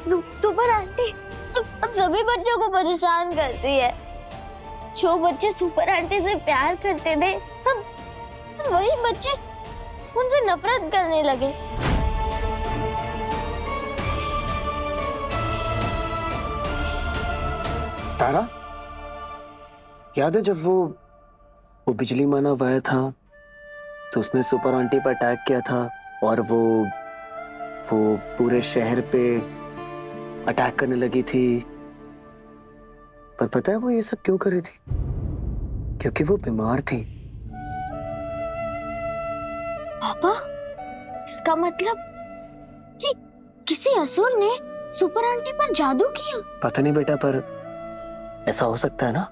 Super aunty अब सभी बच्चों को परेशान करती है। जो बच्चे सुपर आंटी से प्यार करते थे अब वही बच्चे उनसे नफरत करने लगे। तारा, याद है जब वो बिजली मानव आया था तो उसने सुपर आंटी पर अटैक किया था और वो पूरे शहर पे अटैक करने लगी थी। पर पता है वो ये सब क्यों कर रही थी? क्योंकि वो बीमार थी। पापा, इसका मतलब कि किसी असुर ने सुपर आंटी पर जादू किया। पता नहीं बेटा, पर ऐसा हो सकता है ना।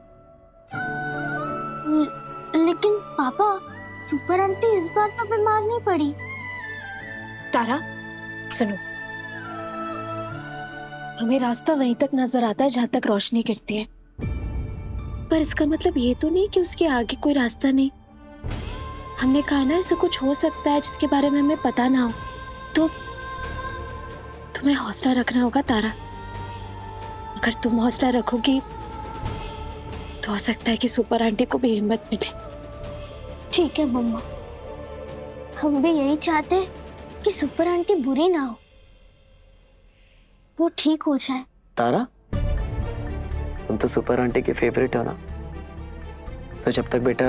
लेकिन पापा, सुपर आंटी इस बार तो बीमार नहीं पड़ी। तारा सुनो, हमें रास्ता वहीं तक नजर आता है जहां तक रोशनी गिरती है, पर इसका मतलब ये तो नहीं कि उसके आगे कोई रास्ता नहीं। हमने कहा ना ऐसा कुछ हो सकता है जिसके बारे में हमें पता ना हो, तो तुम्हें हौसला रखना होगा तारा। अगर तुम हौसला रखोगी तो हो सकता है कि सुपर आंटी को भी हिम्मत मिले। ठीक है मम्मा, हम भी यही चाहते हैं कि सुपर आंटी बुरी ना हो, वो ठीक हो जाए। तारा, तुम तो सुपर आंटी के फेवरेट हो ना, तो जब तक बेटा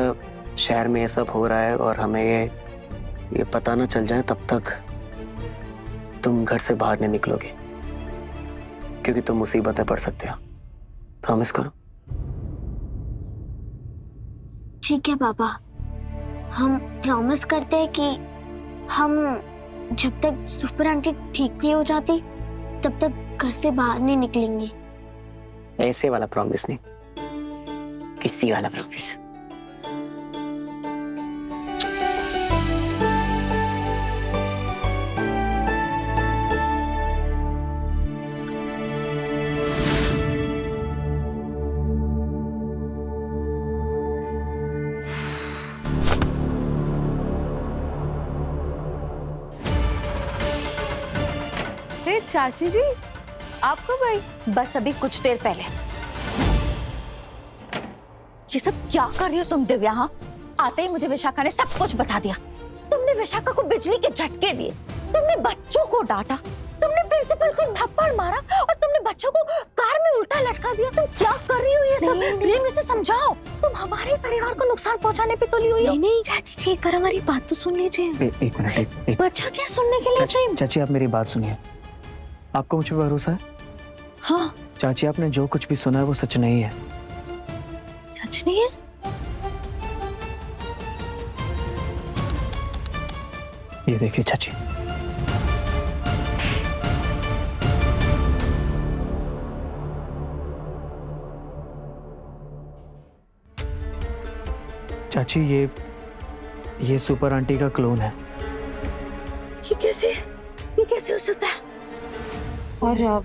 शहर में ये सब हो रहा है और हमें ये पता ना चल जाए तब तक तुम घर से बाहर नहीं निकलोगे, क्योंकि तुम मुसीबत में पड़ सकते हो। प्रॉमिस करो। ठीक है पापा, हम प्रॉमिस करते हैं कि हम जब तक सुपर आंटी ठीक नहीं हो जाती तब तक घर से बाहर नहीं निकलेंगे। ऐसे वाला प्रॉमिस नहीं, किसी वाला प्रॉमिस। चाची जी, आपको भाई बस अभी कुछ देर पहले। ये सब क्या कर रही हो तुम दिव्या? हाँ, आते ही मुझे विशाखा ने सब कुछ बता दिया। तुमने विशाखा को बिजली के झटके दिए, तुमने बच्चों को डांटा, तुमने प्रिंसिपल को थप्पड़ मारा और तुमने बच्चों को कार में उल्टा लटका दिया। तुम क्या कर रही हो ये सब? प्रेम से समझाओ, तुम हमारे परिवार को नुकसान पहुंचाने पे तुली हुई हो। नहीं चाची जी, एक बार हमारी बात तो सुन लीजिए। एक मिनट। बच्चा क्या सुनने के लिए चाहिए? चाची, आप मेरी बात सुनिए। आपको मुझ पर भरोसा है? हाँ। चाची, आपने जो कुछ भी सुना है वो सच नहीं है। सच नहीं है? ये देखिए चाची। चाची, ये सुपर आंटी का क्लोन है। ये कैसे हो सकता है? और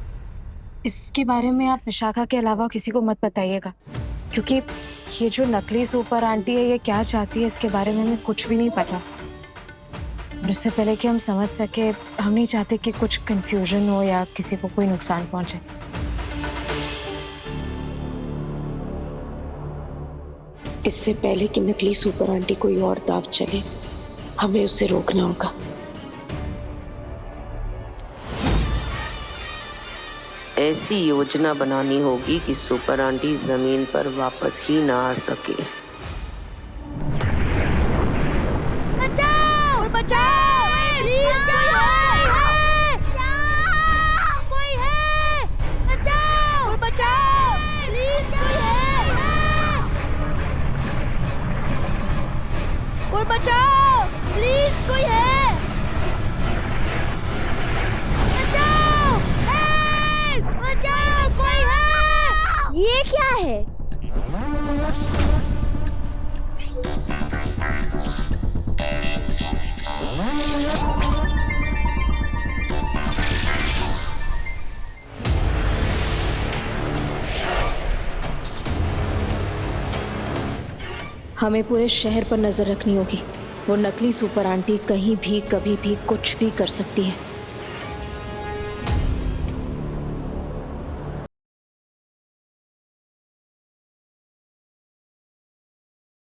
इसके बारे में आप विशाखा के अलावा किसी को मत बताइएगा, क्योंकि ये जो नकली सुपर आंटी है ये क्या चाहती है इसके बारे में हमें कुछ भी नहीं पता। और इससे पहले कि हम समझ सके, हम नहीं चाहते कि कुछ कंफ्यूजन हो या किसी को कोई नुकसान पहुंचे। इससे पहले कि नकली सुपर आंटी कोई और दाव चले, हमें उसे रोकना होगा। ऐसी योजना बनानी होगी कि सुपर आंटी जमीन पर वापस ही ना आ सके। बचाओ! बचाओ! प्लीज कोई है! बचाओ! बचाओ! प्लीज कोई बचाओ! प्लीज कोई है! बचाओ! कोई है! ये क्या है? हमें पूरे शहर पर नजर रखनी होगी। वो नकली सुपर आंटी कहीं भी कभी भी कुछ भी कर सकती है।